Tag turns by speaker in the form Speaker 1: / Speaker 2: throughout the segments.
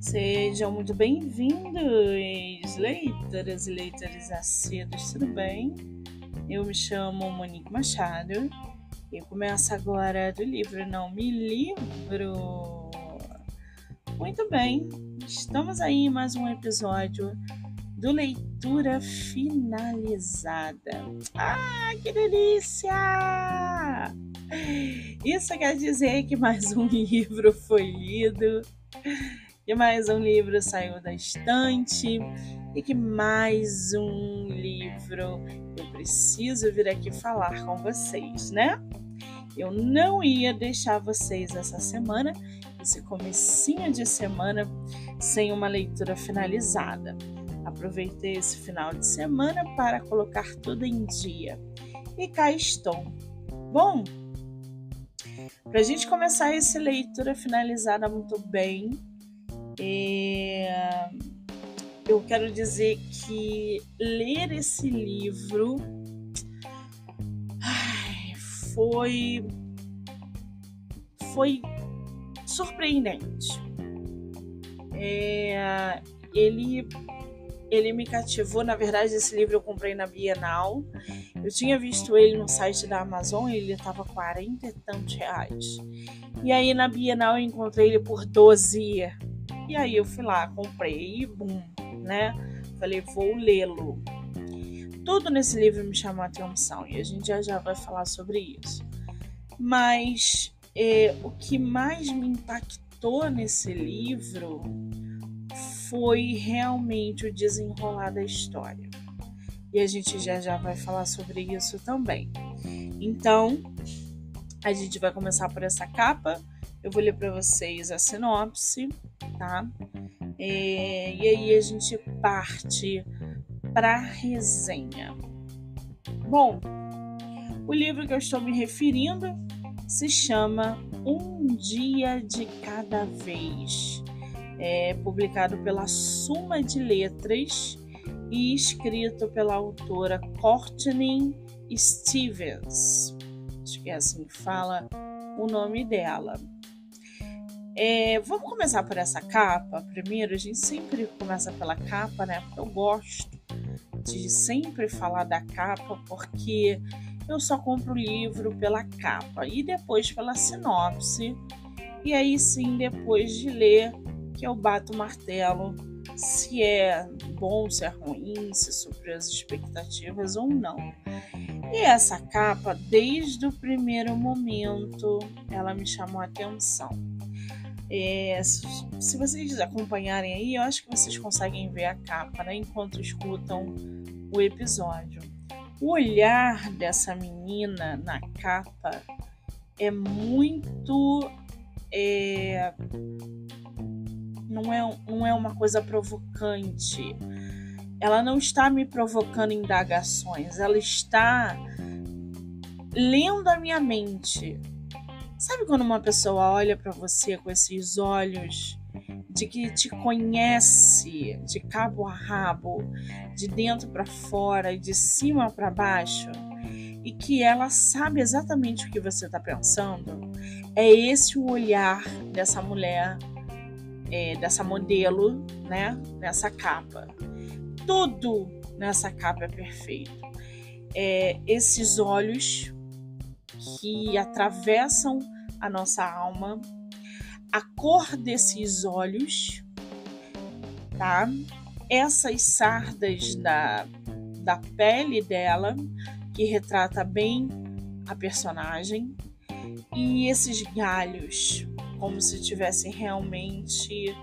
Speaker 1: Sejam muito bem-vindos, leitoras e leitores assíduos, tudo bem? Eu me chamo Monique Machado e começo agora do livro Não Me Livro. Muito bem, estamos aí em mais um episódio do Leitura Finalizada. Ah, que delícia! Isso quer dizer que mais um livro foi lido, que mais um livro saiu da estante e que mais um livro eu preciso vir aqui falar com vocês, né? Eu não ia deixar vocês essa semana, esse comecinho de semana, sem uma leitura finalizada. Aproveitei esse final de semana para colocar tudo em dia. E cá estou. Bom, para a gente começar essa leitura finalizada muito bem, eu quero dizer que ler esse livro foi surpreendente. Ele me cativou. Na verdade, esse livro eu comprei na Bienal. Eu tinha visto ele no site da Amazon, ele estava R$40 e tantos. E aí na Bienal eu encontrei ele por 12. E aí eu fui lá, comprei e bum, né? Falei, vou lê-lo. Tudo nesse livro me chamou a atenção e a gente já vai falar sobre isso. Mas o que mais me impactou nesse livro foi realmente o desenrolar da história. E a gente já vai falar sobre isso também. Então, a gente vai começar por essa capa. Eu vou ler para vocês a sinopse, tá? E aí a gente parte para a resenha. Bom, o livro que eu estou me referindo se chama Um Dia de Cada Vez. É publicado pela Suma de Letras e escrito pela autora Courtney Stevens. Acho que é assim que fala o nome dela. Vamos começar por essa capa. Primeiro, a gente sempre começa pela capa, né? Porque eu gosto de sempre falar da capa, porque eu só compro o livro pela capa e depois pela sinopse. E aí sim, depois de ler, que eu bato o martelo se é bom, se é ruim, se suprir as expectativas ou não. E essa capa, desde o primeiro momento, ela me chamou a atenção. Se vocês acompanharem aí, eu acho que vocês conseguem ver a capa, né, enquanto escutam o episódio. O olhar dessa menina na capa é muito... Não é uma coisa provocante. Ela não está me provocando indagações. Ela está lendo a minha mente. Sabe quando uma pessoa olha para você com esses olhos de que te conhece de cabo a rabo, de dentro para fora e de cima para baixo, e que ela sabe exatamente o que você está pensando? É esse o olhar dessa mulher, dessa modelo, né? Nessa capa. Tudo nessa capa é perfeito. Esses olhos que atravessam a nossa alma, a cor desses olhos, tá? Essas sardas da pele dela, que retrata bem a personagem, e esses galhos, como se tivesse realmente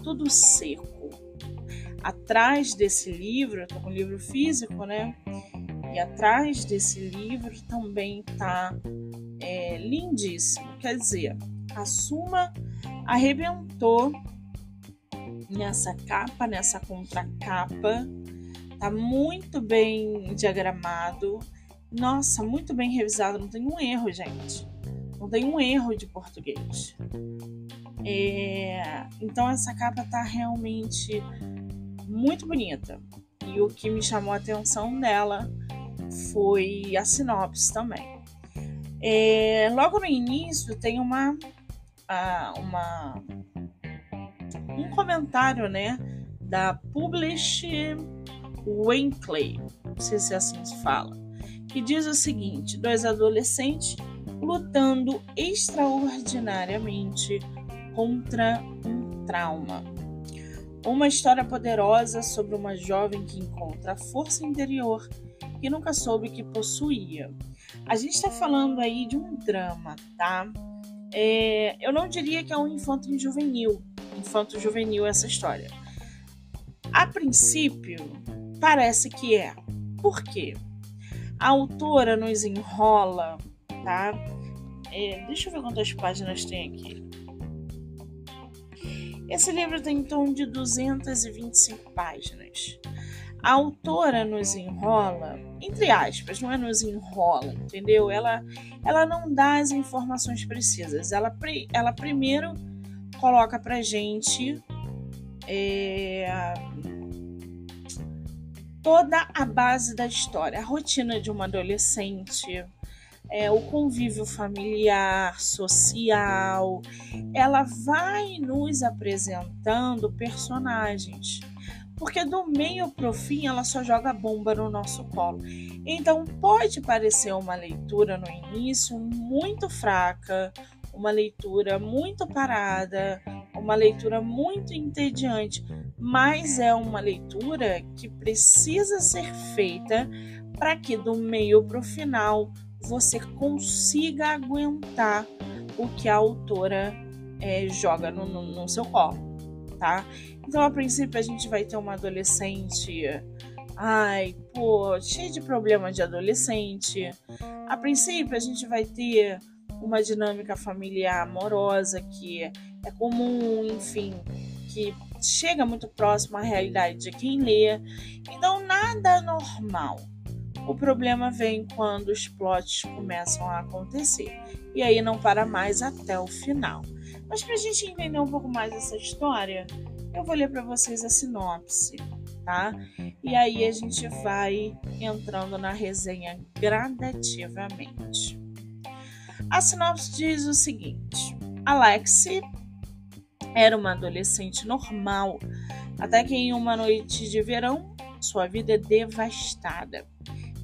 Speaker 1: tudo seco. Atrás desse livro, eu tô com um livro físico, né? E atrás desse livro também tá lindíssimo. Quer dizer, a Suma arrebentou nessa capa, nessa contracapa. Tá muito bem diagramado. Nossa, muito bem revisado. Não tem um erro, gente. Não tem um erro de português. Então essa capa tá realmente muito bonita. E o que me chamou a atenção dela foi a sinopse também. Logo no início tem um comentário, né, da Publish Weekly, não sei se assim se fala, que diz o seguinte: 2 adolescentes lutando extraordinariamente contra um trauma. Uma história poderosa sobre uma jovem que encontra a força interior que nunca soube que possuía. A gente está falando aí de um drama, tá? Eu não diria que é um infanto-juvenil essa história. A princípio, parece que é. Por quê? A autora nos enrola, tá? Deixa eu ver quantas páginas tem aqui. Esse livro tem em torno de 225 páginas. A autora nos enrola, entre aspas, não é nos enrola, entendeu? Ela não dá as informações precisas. Ela primeiro coloca pra gente toda a base da história, a rotina de uma adolescente, o convívio familiar, social. Ela vai nos apresentando personagens, porque do meio pro fim ela só joga bomba no nosso colo. Então pode parecer uma leitura no início muito fraca, uma leitura muito parada, uma leitura muito entediante, mas é uma leitura que precisa ser feita para que do meio pro final você consiga aguentar o que a autora joga no seu colo, tá? Então, a princípio, a gente vai ter uma adolescente, cheia de problema de adolescente. A princípio, a gente vai ter uma dinâmica familiar amorosa que é comum, enfim, que chega muito próximo à realidade de quem lê. Então, nada normal. O problema vem quando os plots começam a acontecer. E aí não para mais até o final. Mas para a gente entender um pouco mais essa história, eu vou ler para vocês a sinopse, tá? E aí a gente vai entrando na resenha gradativamente. A sinopse diz o seguinte: Alexi era uma adolescente normal, até que em uma noite de verão, sua vida é devastada.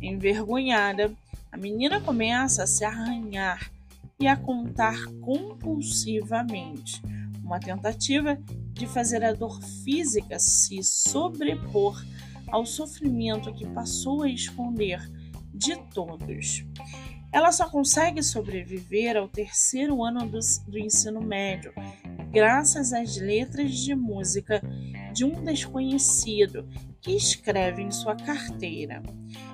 Speaker 1: Envergonhada, a menina começa a se arranhar e a contar compulsivamente, uma tentativa de fazer a dor física se sobrepor ao sofrimento que passou a esconder de todos. Ela só consegue sobreviver ao 3º ano do ensino médio, graças às letras de música de um desconhecido que escreve em sua carteira.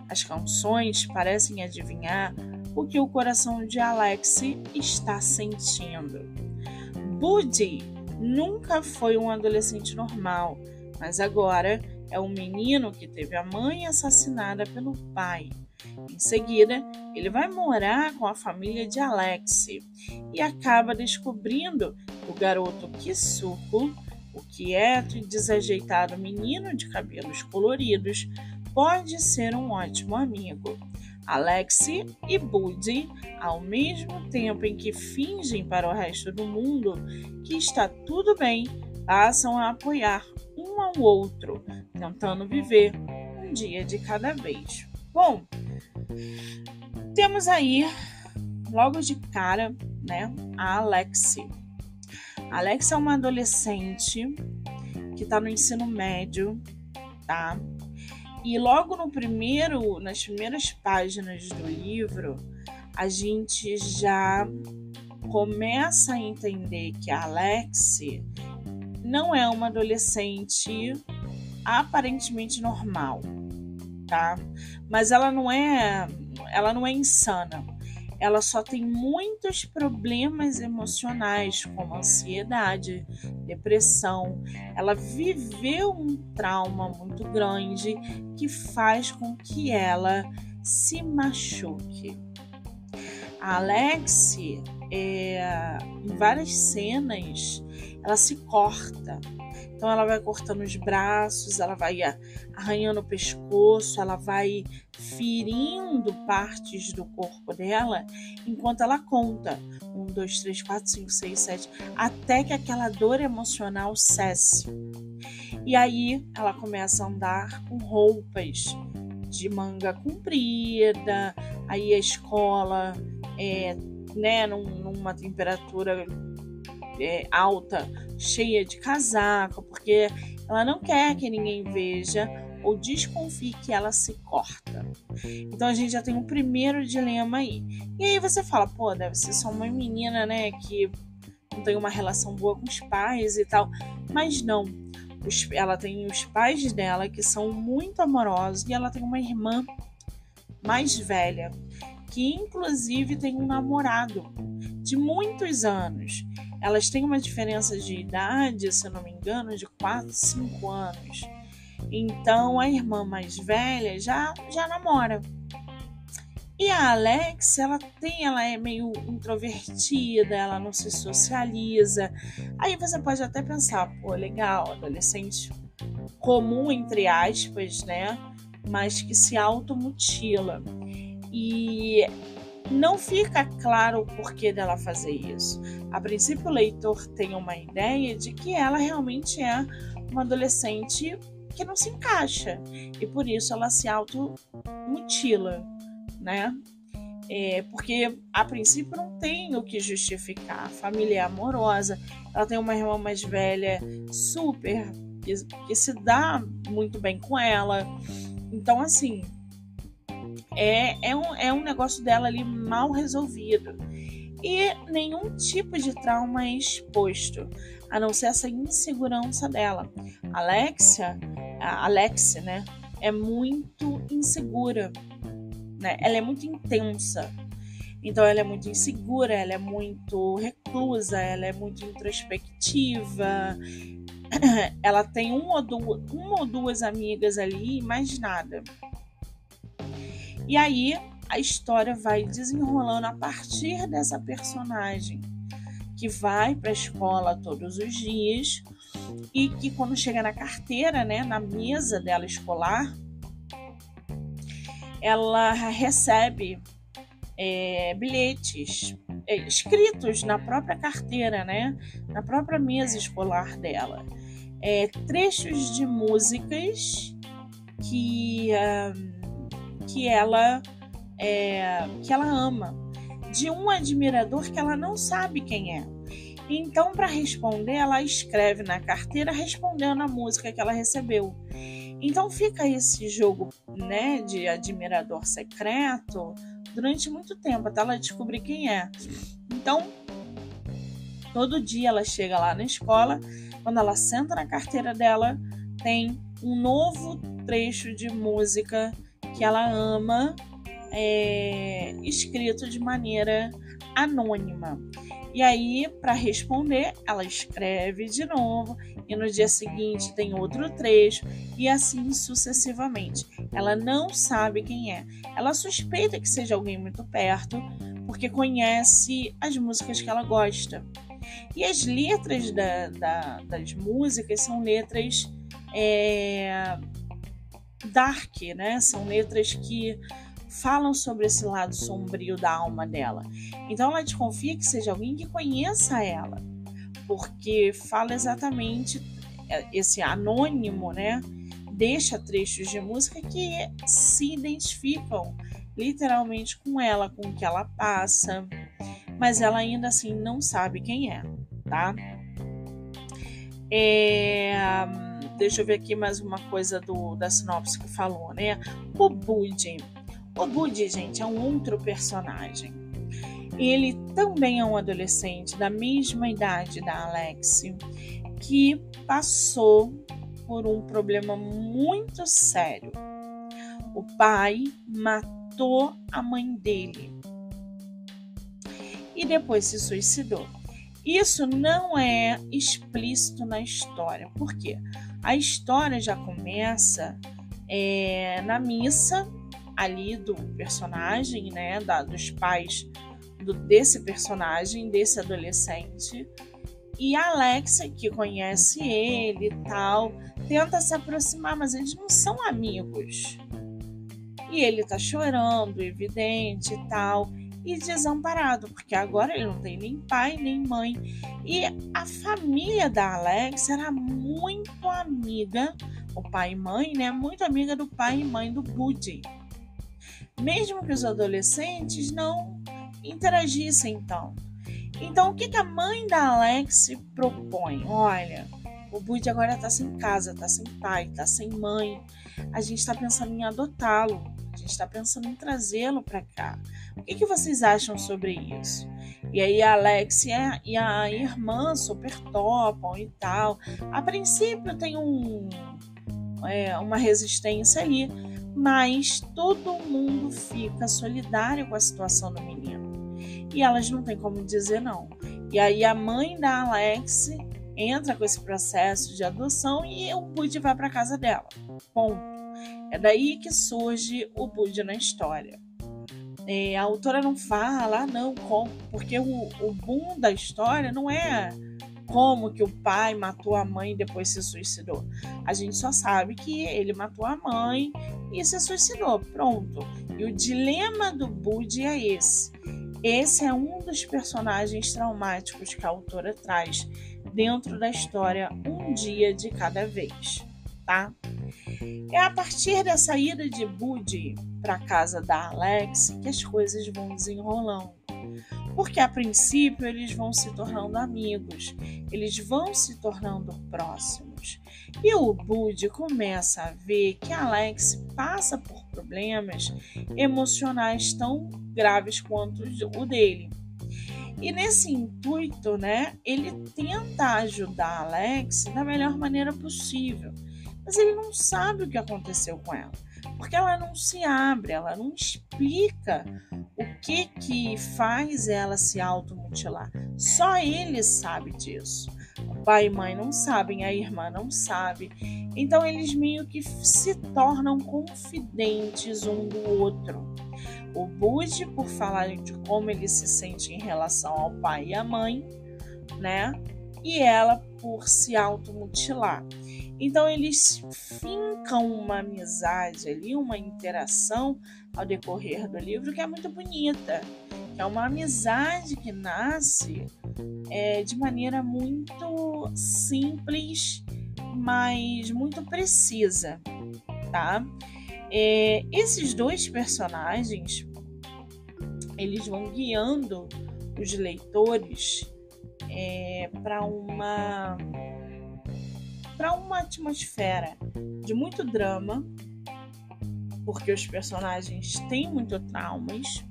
Speaker 1: As canções parecem adivinhar o que o coração de Alexi está sentindo. Buddy nunca foi um adolescente normal, mas agora é um menino que teve a mãe assassinada pelo pai. Em seguida, ele vai morar com a família de Alexi e acaba descobrindo que o garoto Kisuko, o quieto e desajeitado menino de cabelos coloridos, pode ser um ótimo amigo. Alexi e Buddy, ao mesmo tempo em que fingem para o resto do mundo que está tudo bem, passam a apoiar um ao outro, tentando viver um dia de cada vez. Bom, temos aí, logo de cara, né, a Alexi. A Alexi é uma adolescente que está no ensino médio, tá? E logo nas primeiras páginas do livro, a gente já começa a entender que a Alexi não é uma adolescente aparentemente normal, tá? Mas ela não é insana. Ela só tem muitos problemas emocionais, como ansiedade, depressão. Ela viveu um trauma muito grande que faz com que ela se machuque. A Alex, em várias cenas, ela se corta. Então ela vai cortando os braços, ela vai arranhando o pescoço, ela vai ferindo partes do corpo dela enquanto ela conta 1, 2, 3, 4, 5, 6, 7, até que aquela dor emocional cesse. E aí ela começa a andar com roupas de manga comprida, aí a escola numa temperatura alta, cheia de casaco, porque ela não quer que ninguém veja ou desconfie que ela se corta. Então a gente já tem um primeiro dilema aí. E aí você fala, pô, deve ser só uma menina, né, que não tem uma relação boa com os pais e tal. Mas não. Ela tem os pais dela que são muito amorosos e ela tem uma irmã mais velha que inclusive tem um namorado de muitos anos. Elas têm uma diferença de idade, se eu não me engano, de 4, 5 anos. Então a irmã mais velha já namora. E a Alex, ela é meio introvertida, ela não se socializa. Aí você pode até pensar, pô, legal, adolescente comum, entre aspas, né? Mas que se automutila. E não fica claro o porquê dela fazer isso. A princípio, o leitor tem uma ideia de que ela realmente é uma adolescente que não se encaixa. E por isso ela se automutila, né? Porque a princípio não tem o que justificar. A família é amorosa, ela tem uma irmã mais velha super que se dá muito bem com ela. Então, assim, é um negócio dela ali mal resolvido. E nenhum tipo de trauma é exposto, a não ser essa insegurança dela. A Alex, né, é muito insegura, né? Ela é muito intensa. Então ela é muito insegura, ela é muito reclusa, ela é muito introspectiva. Ela tem uma ou duas amigas ali, mais nada. E aí a história vai desenrolando a partir dessa personagem que vai para a escola todos os dias e que quando chega na carteira, né, na mesa dela escolar, ela recebe bilhetes escritos na própria carteira, né, na própria mesa escolar dela. Trechos de músicas que ela ama, de um admirador que ela não sabe quem é. Então, para responder, ela escreve na carteira respondendo a música que ela recebeu. Então fica esse jogo, né, de admirador secreto durante muito tempo, até ela descobrir quem é. Então, todo dia ela chega lá na escola, quando ela senta na carteira dela, tem um novo trecho de música que ela ama, escrito de maneira anônima. E aí, para responder, ela escreve de novo e no dia seguinte tem outro trecho e assim sucessivamente. Ela não sabe quem é. Ela suspeita que seja alguém muito perto porque conhece as músicas que ela gosta. E as letras das músicas são letras dark, né? São letras que falam sobre esse lado sombrio da alma dela. Então ela desconfia que seja alguém que conheça ela, porque fala exatamente, esse anônimo, né, deixa trechos de música que se identificam literalmente com ela, com o que ela passa, mas ela ainda assim não sabe quem é, tá? Deixa eu ver aqui mais uma coisa da sinopse que falou, né? O Budi, gente, é um outro personagem. Ele também é um adolescente da mesma idade da Alex, que passou por um problema muito sério. O pai matou a mãe dele e depois se suicidou. Isso não é explícito na história. Por quê? A história já começa na missa ali do personagem, né, dos pais desse personagem, desse adolescente. E a Alexia, que conhece ele e tal, tenta se aproximar, mas eles não são amigos. E ele tá chorando, evidente e tal, e desamparado, porque agora ele não tem nem pai nem mãe. E a família da Alexia era muito amiga, o pai e mãe, né? Muito amiga do pai e mãe do Budi. Mesmo que os adolescentes não interagissem então. Então, o que a mãe da Alexia propõe? Olha, o Budi agora tá sem casa, tá sem pai, tá sem mãe. A gente tá pensando em adotá-lo. A gente tá pensando em trazê-lo para cá. O que vocês acham sobre isso? E aí a Alexia e a irmã super topam e tal. A princípio tem uma resistência ali, mas todo mundo fica solidário com a situação do menino. E elas não têm como dizer não. E aí a mãe da Alexia entra com esse processo de adoção e o Budi vai para casa dela. Ponto. É daí que surge o Budi na história. A autora não fala, não, como, porque o boom da história não é como que o pai matou a mãe e depois se suicidou. A gente só sabe que ele matou a mãe e se suicidou, pronto. E o dilema do Budi é esse. Esse é um dos personagens traumáticos que a autora traz dentro da história Um Dia de Cada Vez, tá? É a partir da saída de Budi para a casa da Alexia que as coisas vão desenrolando. Porque a princípio eles vão se tornando amigos, eles vão se tornando próximos. E o Budi começa a ver que a Alexia passa por problemas emocionais tão graves quanto o dele. E nesse intuito, né, ele tenta ajudar a Alexia da melhor maneira possível. Mas ele não sabe o que aconteceu com ela, porque ela não se abre, ela não explica o que faz ela se automutilar. Só ele sabe disso. O pai e mãe não sabem, a irmã não sabe. Então eles meio que se tornam confidentes um do outro. O Budi, por falar de como ele se sente em relação ao pai e à mãe, né? E ela por se automutilar. Então eles fincam uma amizade ali, uma interação ao decorrer do livro que é muito bonita. Que é uma amizade que nasce de maneira muito simples, mas muito precisa, tá? Esses dois personagens, eles vão guiando os leitores para uma atmosfera de muito drama, porque os personagens têm muito traumas,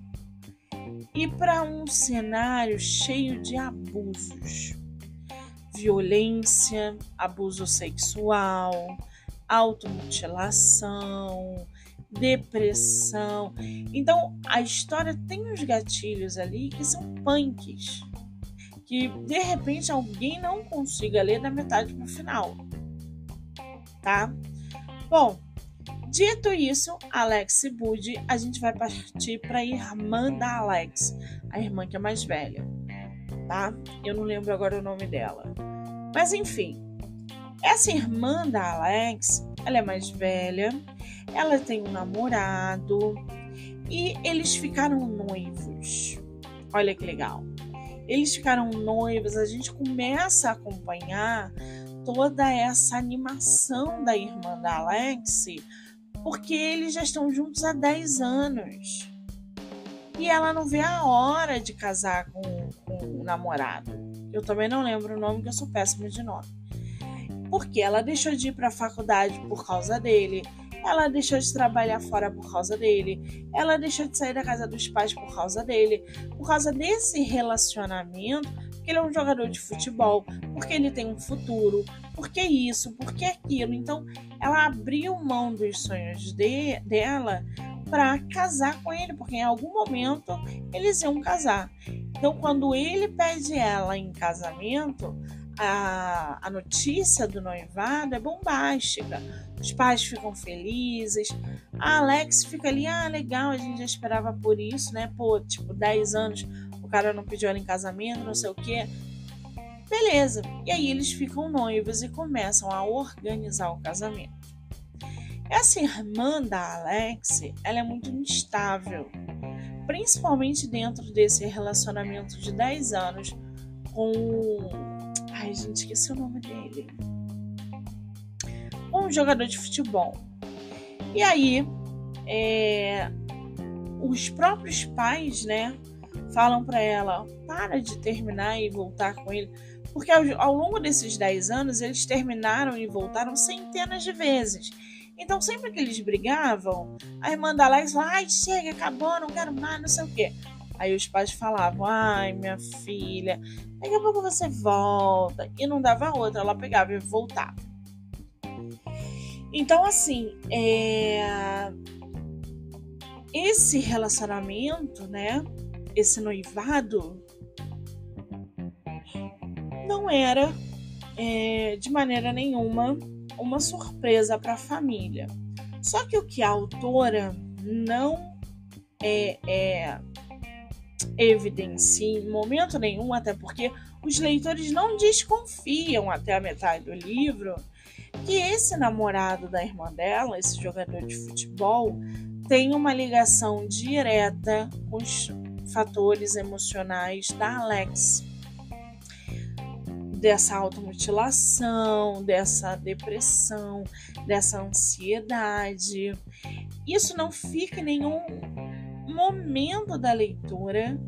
Speaker 1: e para um cenário cheio de abusos, violência, abuso sexual, automutilação, depressão. Então a história tem uns gatilhos ali que são punks, que de repente alguém não consiga ler da metade para o final, tá? Bom, dito isso, Alexia e Budi, a gente vai partir para a irmã da Alexia, a irmã que é mais velha, tá? Eu não lembro agora o nome dela, mas enfim, essa irmã da Alexia, ela é mais velha, ela tem um namorado e eles ficaram noivos. Olha que legal. Eles ficaram noivos, a gente começa a acompanhar toda essa animação da irmã da Alexia, porque eles já estão juntos há 10 anos. E ela não vê a hora de casar com o namorado. Eu também não lembro o nome, porque eu sou péssima de nome. Porque ela deixou de ir para a faculdade por causa dele, ela deixou de trabalhar fora por causa dele, ela deixou de sair da casa dos pais por causa dele, por causa desse relacionamento, porque ele é um jogador de futebol, porque ele tem um futuro, porque isso, porque aquilo. Então, ela abriu mão dos sonhos dela para casar com ele, porque em algum momento eles iam casar. Então, quando ele pede ela em casamento, a notícia do noivado é bombástica. Os pais ficam felizes. A Alex fica ali, legal, a gente já esperava por isso, né? 10 anos o cara não pediu ela em casamento, não sei o quê. Beleza. E aí eles ficam noivos e começam a organizar o casamento. Essa irmã da Alex, ela é muito instável, principalmente dentro desse relacionamento de 10 anos com... Ai, gente, esqueci o nome dele. Com um jogador de futebol. E aí, os próprios pais, né, falam pra ela, para de terminar e voltar com ele. Porque ao longo desses 10 anos, eles terminaram e voltaram centenas de vezes. Então, sempre que eles brigavam, a irmã da Alex falava, ai, chega, acabou, não quero mais, não sei o quê. Aí os pais falavam, ai, minha filha, daqui a pouco você volta. E não dava outra, ela pegava e voltava. Então, assim, esse relacionamento, né, esse noivado, não era, de maneira nenhuma, uma surpresa para a família. Só que o que a autora não evidencia em momento nenhum, até porque os leitores não desconfiam até a metade do livro, que esse namorado da irmã dela, esse jogador de futebol, tem uma ligação direta com os fatores emocionais da Alex. Dessa automutilação, dessa depressão, dessa ansiedade. Isso não fica em nenhum momento da leitura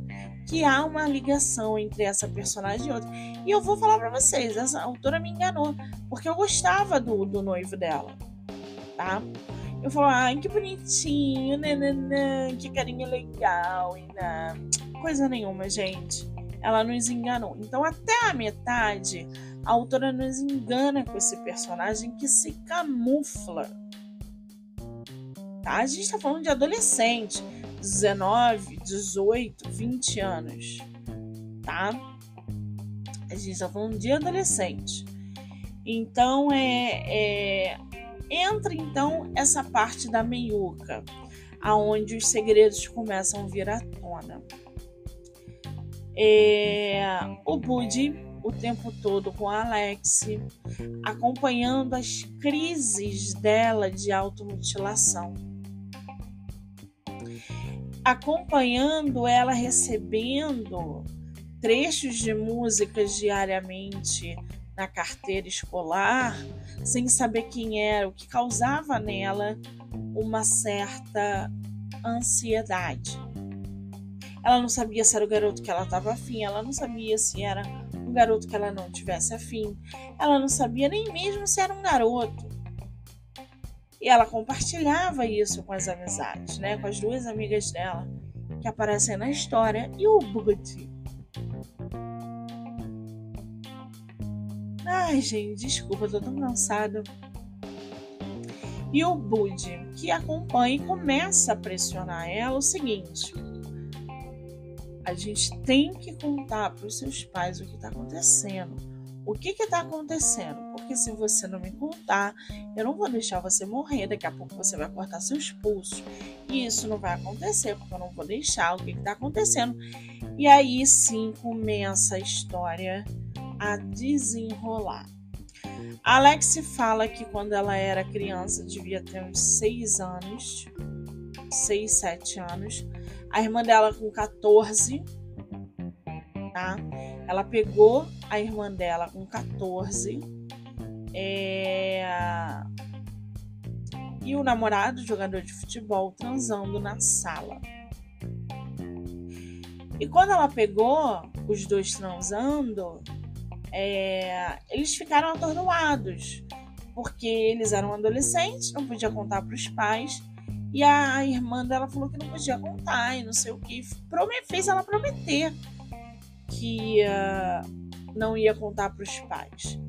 Speaker 1: que há uma ligação entre essa personagem e outra. E eu vou falar pra vocês, essa autora me enganou, porque eu gostava do noivo dela, tá? Eu falo, ai, que bonitinho, nananã, que carinha legal, e não. Coisa nenhuma, gente. Ela nos enganou. Então, até a metade, a autora nos engana com esse personagem que se camufla. Tá? A gente tá falando de adolescente, 19, 18, 20 anos. Tá? A gente tá falando de adolescente. Então, entra, então, essa parte da meiuca, aonde os segredos começam a vir à tona. O Budi, o tempo todo com a Alex, acompanhando as crises dela de automutilação, acompanhando ela recebendo trechos de músicas diariamente na carteira escolar, sem saber quem era, o que causava nela uma certa ansiedade. Ela não sabia se era o garoto que ela estava afim, ela não sabia se era um garoto que ela não tivesse afim, ela não sabia nem mesmo se era um garoto. E ela compartilhava isso com as amizades, né? Com as duas amigas dela que aparecem na história. E o Budi. Ai, gente, desculpa, eu tô tão cansada. E o Budi, que acompanha e começa a pressionar ela o seguinte: a gente tem que contar para os seus pais o que está acontecendo. O que está acontecendo? Porque se você não me contar, eu não vou deixar você morrer. Daqui a pouco você vai cortar seus pulsos. E isso não vai acontecer, porque eu não vou deixar o que está acontecendo. E aí sim começa a história a desenrolar. A Alex fala que quando ela era criança, devia ter uns 6 anos, 6, 7 anos. A irmã dela com 14, tá? Ela pegou a irmã dela com 14. E o namorado, jogador de futebol, transando na sala. E quando ela pegou os dois transando, eles ficaram atordoados, porque eles eram adolescentes, não podia contar para os pais. E a irmã dela falou que não podia contar e não sei o que. Fez ela prometer que não ia contar para os pais.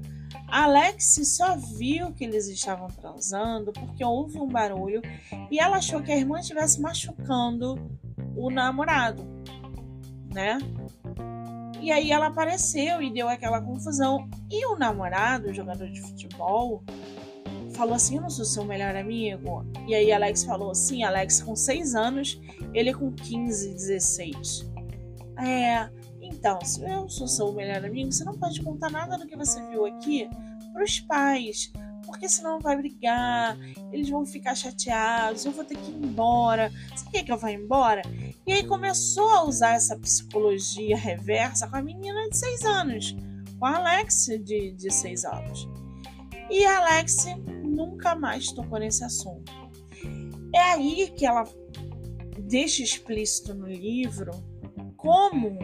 Speaker 1: A Alex só viu que eles estavam transando porque houve um barulho e ela achou que a irmã estivesse machucando o namorado, né? E aí ela apareceu e deu aquela confusão. E o namorado, o jogador de futebol, falou assim: eu não sou seu melhor amigo. E aí Alex falou: sim, Alex com 6 anos, ele com 15, 16. Então, se eu sou seu melhor amigo, você não pode contar nada do que você viu aqui pros pais, porque senão vai brigar, eles vão ficar chateados, eu vou ter que ir embora. Você quer que eu vá embora? E aí começou a usar essa psicologia reversa com a menina de 6 anos, com a Alex de 6 anos. E a Alex nunca mais tocou nesse assunto. É aí que ela deixa explícito no livro como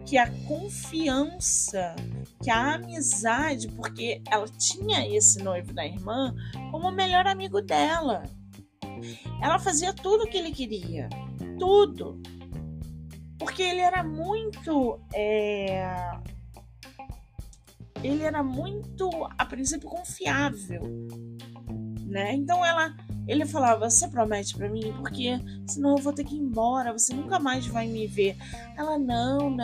Speaker 1: que a confiança, que a amizade, porque ela tinha esse noivo da irmã como o melhor amigo dela. Ela fazia tudo o que ele queria, tudo. Porque ele era muito, a princípio, confiável, né? Então ele falava, você promete pra mim? Porque senão eu vou ter que ir embora, você nunca mais vai me ver. Ela, não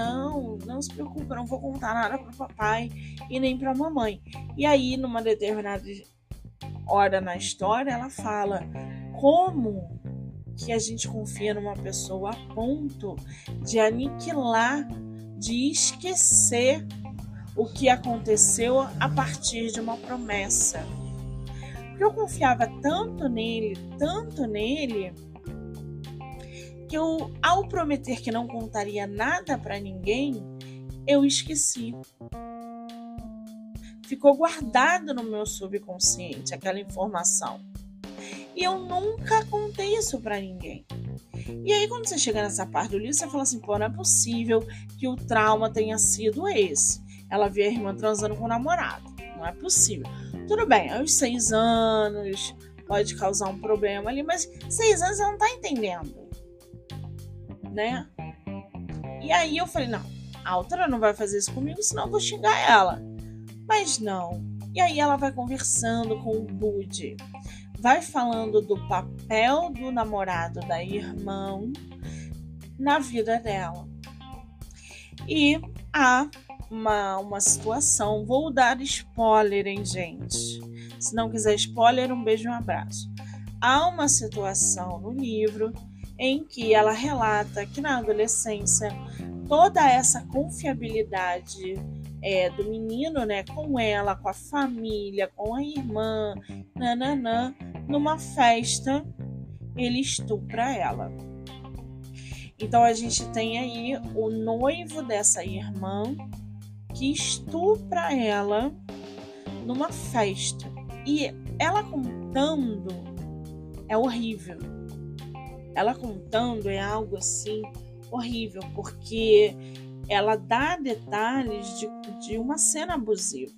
Speaker 1: se preocupa, eu não vou contar nada pro papai e nem pra mamãe. E aí, numa determinada hora na história, ela fala como que a gente confia numa pessoa a ponto de aniquilar, de esquecer o que aconteceu a partir de uma promessa. Porque eu confiava tanto nele, que eu, ao prometer que não contaria nada para ninguém, eu esqueci. Ficou guardado no meu subconsciente aquela informação. E eu nunca contei isso para ninguém. E aí, quando você chega nessa parte do livro, você fala assim, não é possível que o trauma tenha sido esse. Ela vê a irmã transando com o namorado. Não é possível. Tudo bem, aos 6 anos pode causar um problema ali, mas 6 anos ela não tá entendendo, né? E aí eu falei, não, a autora não vai fazer isso comigo, senão eu vou xingar ela. Mas não. E aí ela vai conversando com o Bud, vai falando do papel do namorado da irmã na vida dela. E há uma situação, vou dar spoiler, hein, gente? Se não quiser spoiler, um beijo e um abraço. Há uma situação no livro em que ela relata que na adolescência toda essa confiabilidade do menino, né, com ela, com a família, com a irmã, numa festa ele estupra ela. Então a gente tem aí o noivo dessa irmã que estupra ela numa festa. E ela contando é horrível. Ela contando é algo assim horrível, porque ela dá detalhes de uma cena abusiva.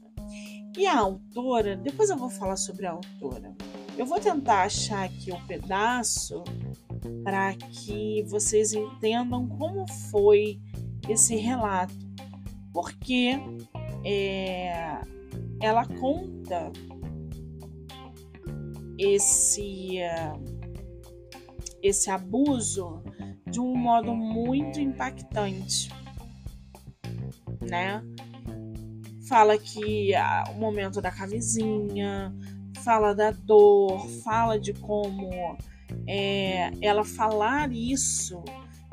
Speaker 1: E a autora, depois eu vou falar sobre a autora. Eu vou tentar achar aqui um pedaço para que vocês entendam como foi esse relato. Porque ela conta esse abuso de um modo muito impactante, né? Fala que o momento da camisinha, fala da dor, fala de como ela falar isso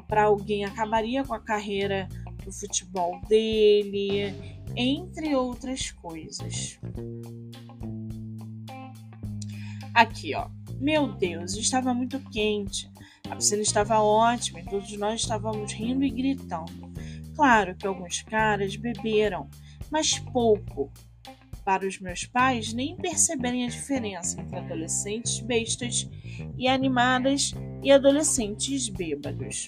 Speaker 1: para alguém acabaria com a carreira do futebol dele, entre outras coisas. Aqui, ó. Meu Deus, estava muito quente. A piscina estava ótima e todos nós estávamos rindo e gritando. Claro que alguns caras beberam, mas pouco, para os meus pais nem perceberem a diferença entre adolescentes bestas e animadas e adolescentes bêbados.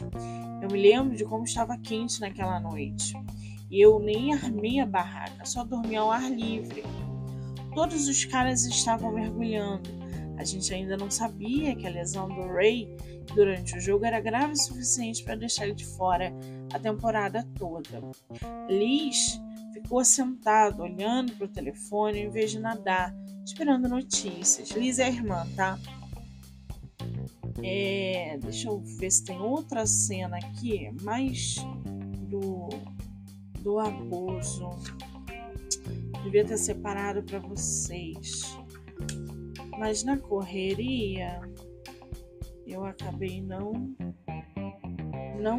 Speaker 1: Eu me lembro de como estava quente naquela noite. E eu nem armei a barraca, só dormi ao ar livre. Todos os caras estavam mergulhando. A gente ainda não sabia que a lesão do Ray durante o jogo era grave o suficiente para deixar ele de fora a temporada toda. Liz ficou sentado, olhando para o telefone em vez de nadar, esperando notícias. Liz é a irmã, tá? Deixa eu ver se tem outra cena aqui, mais do abuso. Devia ter separado para vocês. Mas na correria, eu acabei não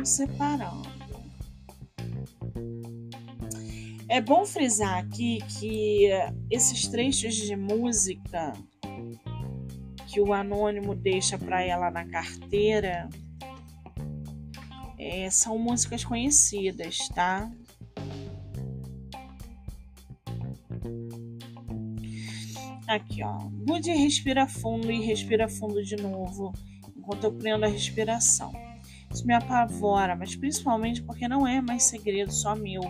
Speaker 1: separando. É bom frisar aqui que esses trechos de música que o anônimo deixa para ela na carteira são músicas conhecidas, tá? Aqui, ó. Bud respira fundo e respira fundo de novo, enquanto eu prendo a respiração. Isso me apavora, mas principalmente porque não é mais segredo só meu.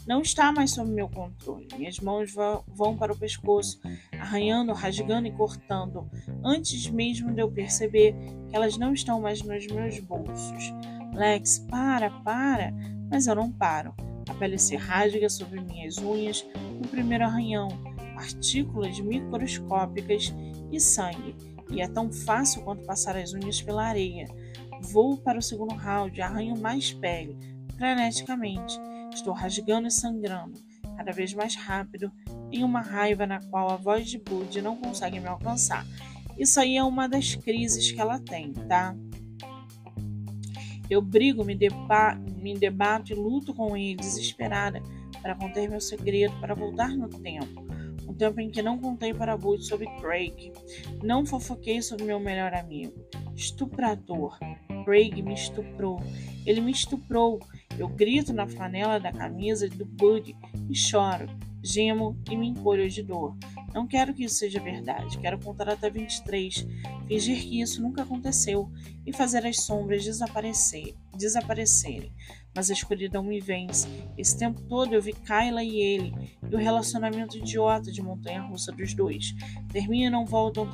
Speaker 1: Não está mais sob meu controle. Minhas mãos vão para o pescoço, arranhando, rasgando e cortando, antes mesmo de eu perceber que elas não estão mais nos meus bolsos. Lex, para! Mas eu não paro. A pele se rasga sobre minhas unhas no primeiro arranhão, partículas microscópicas e sangue. E é tão fácil quanto passar as unhas pela areia. Vou para o segundo round e arranho mais pele, freneticamente. Estou rasgando e sangrando, cada vez mais rápido, em uma raiva na qual a voz de Bud não consegue me alcançar. Isso aí é uma das crises que ela tem, tá? Eu brigo, me debato e luto com ele, desesperada, para conter meu segredo, para voltar no tempo. Um tempo em que não contei para Bud sobre Craig. Não fofoquei sobre meu melhor amigo. Estuprador. Craig me estuprou. Ele me estuprou. Eu grito na flanela da camisa do Bud e choro, gemo e me encolho de dor. Não quero que isso seja verdade. Quero contar até 23, fingir que isso nunca aconteceu e fazer as sombras desaparecerem. Mas a escuridão me vence. Esse tempo todo eu vi Kyla e ele, e o relacionamento idiota de montanha-russa dos dois. Terminam, voltam,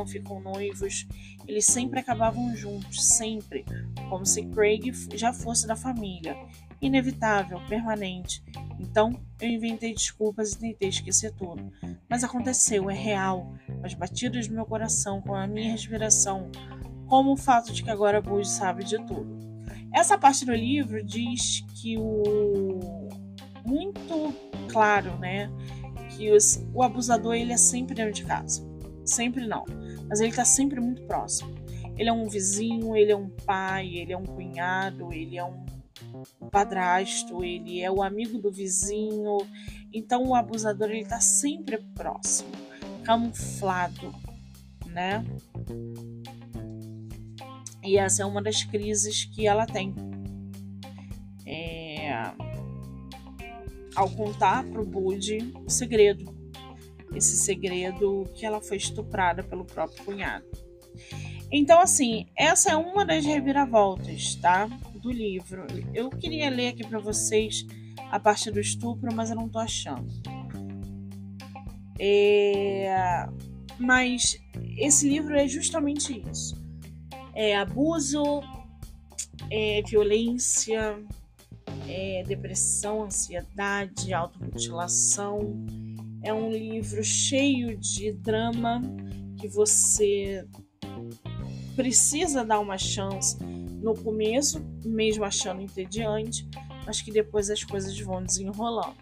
Speaker 1: ficam noivos. Eles sempre acabavam juntos, sempre. Como se Craig já fosse da família. Inevitável, permanente. Então, eu inventei desculpas e tentei esquecer tudo. Mas aconteceu, é real. Com as batidas do meu coração, com a minha respiração, como o fato de que agora Bud sabe de tudo. Essa parte do livro diz que muito claro, né, que o abusador ele é sempre dentro de casa. Sempre não, mas ele está sempre muito próximo. Ele é um vizinho, ele é um pai, ele é um cunhado, ele é um padrasto, ele é o amigo do vizinho. Então o abusador ele está sempre próximo, camuflado, né? E essa é uma das crises que ela tem. Ao contar pro Bud o segredo. Esse segredo que ela foi estuprada pelo próprio cunhado. Então, assim, essa é uma das reviravoltas, tá? Do livro. Eu queria ler aqui para vocês a parte do estupro, mas eu não tô achando. Mas esse livro é justamente isso. É abuso, é violência, é depressão, ansiedade, automutilação. É um livro cheio de drama que você precisa dar uma chance no começo, mesmo achando entediante, mas que depois as coisas vão desenrolando.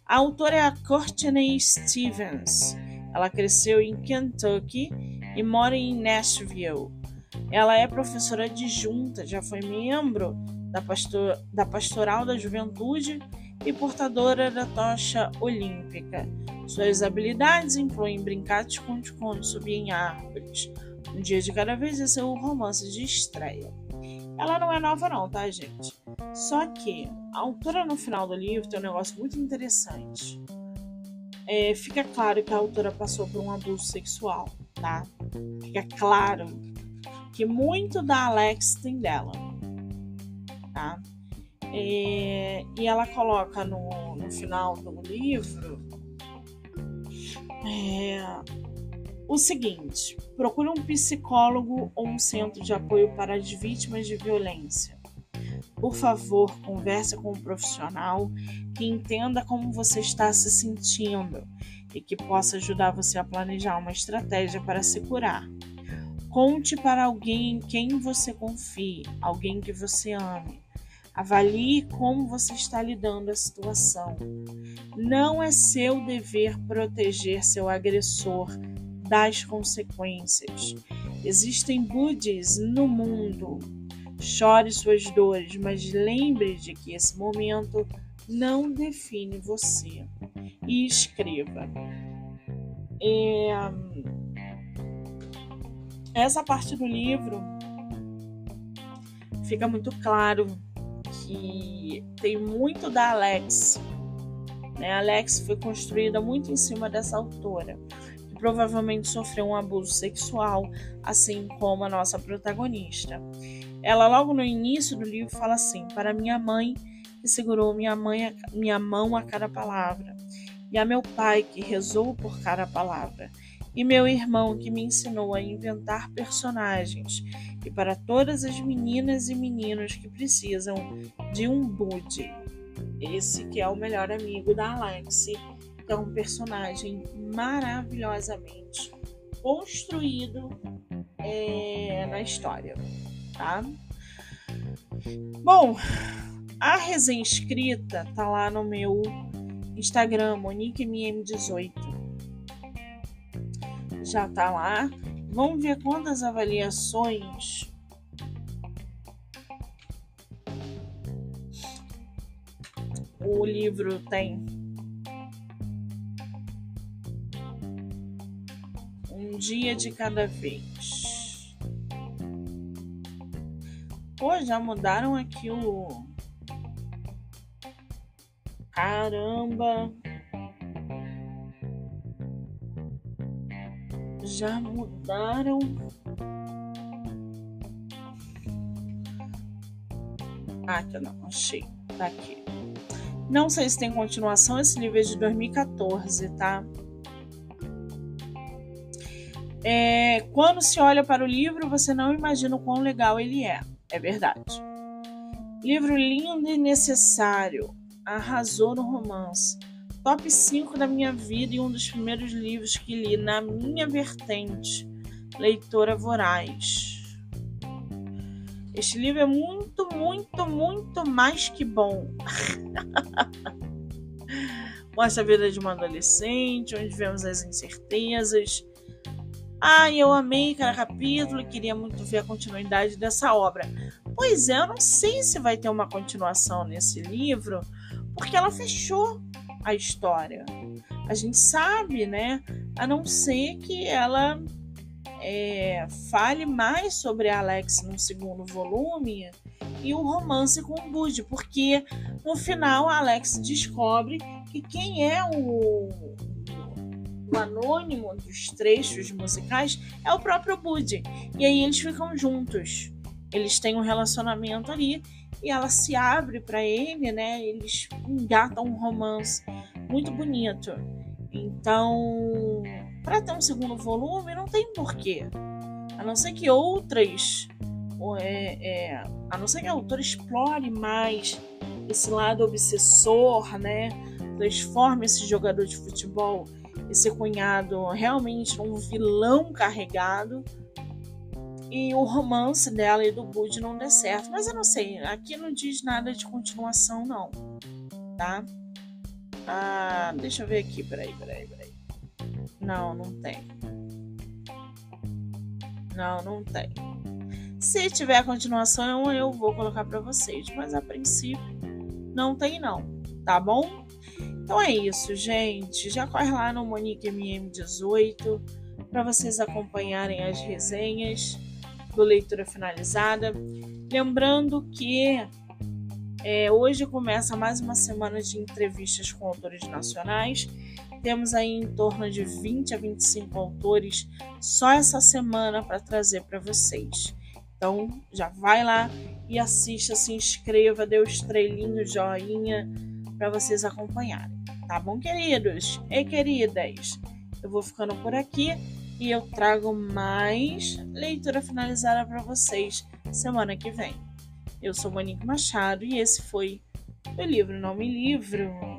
Speaker 1: A autora é a Courtney Stevens. Ela cresceu em Kentucky e mora em Nashville. Ela é professora adjunta, já foi membro da Pastoral da Juventude e portadora da tocha olímpica. Suas habilidades incluem brincar de esconde-esconde, subir em árvores. Um dia de cada vez é seu romance de estreia. Ela não é nova não, tá, gente? Só que a autora no final do livro tem um negócio muito interessante. Fica claro que a autora passou por um abuso sexual, tá? Fica claro que muito da Alex tem dela, tá? E ela coloca no final do livro o seguinte: procure um psicólogo ou um centro de apoio para as vítimas de violência. Por favor, converse com um profissional que entenda como você está se sentindo e que possa ajudar você a planejar uma estratégia para se curar. Conte para alguém em quem você confie, alguém que você ame. Avalie como você está lidando a situação. Não é seu dever proteger seu agressor das consequências. Existem Buds no mundo. Chore suas dores, mas lembre de que esse momento não define você. E escreva. Essa parte do livro fica muito claro que tem muito da Alex. A Alex foi construída muito em cima dessa autora, que provavelmente sofreu um abuso sexual, assim como a nossa protagonista. Ela, logo no início do livro, fala assim: para minha mãe, que segurou minha mão a cada palavra, e a meu pai, que rezou por cada palavra, e meu irmão, que me ensinou a inventar personagens, e para todas as meninas e meninos que precisam de um Bud. Esse que é o melhor amigo da Alex, que é um personagem maravilhosamente construído na história, tá? Bom, a resenha escrita tá lá no meu Instagram, MoniqueMM18. Já tá lá. Vamos ver quantas avaliações o livro tem. Um dia de cada vez. Pô, já mudaram aqui o... Caramba! Já mudaram. Aqui não, achei. Tá aqui. Não sei se tem continuação. Esse livro é de 2014, tá? Quando se olha para o livro, você não imagina o quão legal ele é. É verdade. Livro lindo e necessário. Arrasou no romance. Top 5 da minha vida e um dos primeiros livros que li na minha vertente. Leitora voraz. Este livro é muito, muito, muito mais que bom. Mostra a vida de uma adolescente, onde vemos as incertezas. Eu amei cada capítulo e queria muito ver a continuidade dessa obra. Pois é, eu não sei se vai ter uma continuação nesse livro, porque ela fechou a história. A gente sabe, né? A não ser que ela fale mais sobre a Alex no segundo volume e o romance com o Bud, porque no final a Alex descobre que quem é o anônimo dos trechos musicais é o próprio Bud. E aí eles ficam juntos. Eles têm um relacionamento ali e ela se abre para ele, né? Eles engatam um romance muito bonito. Então, para ter um segundo volume, não tem porquê. A não ser que outras... a não ser que a autora explore mais esse lado obsessor, né? Transforme esse jogador de futebol, esse cunhado, realmente um vilão carregado, e o romance dela e do Bud não dê certo. Mas eu não sei, aqui não diz nada de continuação não, tá? Deixa eu ver aqui, peraí. Não tem. Não tem. Se tiver continuação, eu vou colocar pra vocês, mas a princípio não tem não, tá bom? Então é isso, gente. Já corre lá no MoniqueMM18 para vocês acompanharem as resenhas do Leitura Finalizada. Lembrando que hoje começa mais uma semana de entrevistas com autores nacionais. Temos aí em torno de 20 a 25 autores só essa semana para trazer para vocês. Então já vai lá e assista, se inscreva, dê o estrelinho, joinha para vocês acompanharem. Tá bom, queridos e queridas? Eu vou ficando por aqui e eu trago mais leitura finalizada para vocês semana que vem. Eu sou Monique Machado e esse foi o livro Não Me Livro.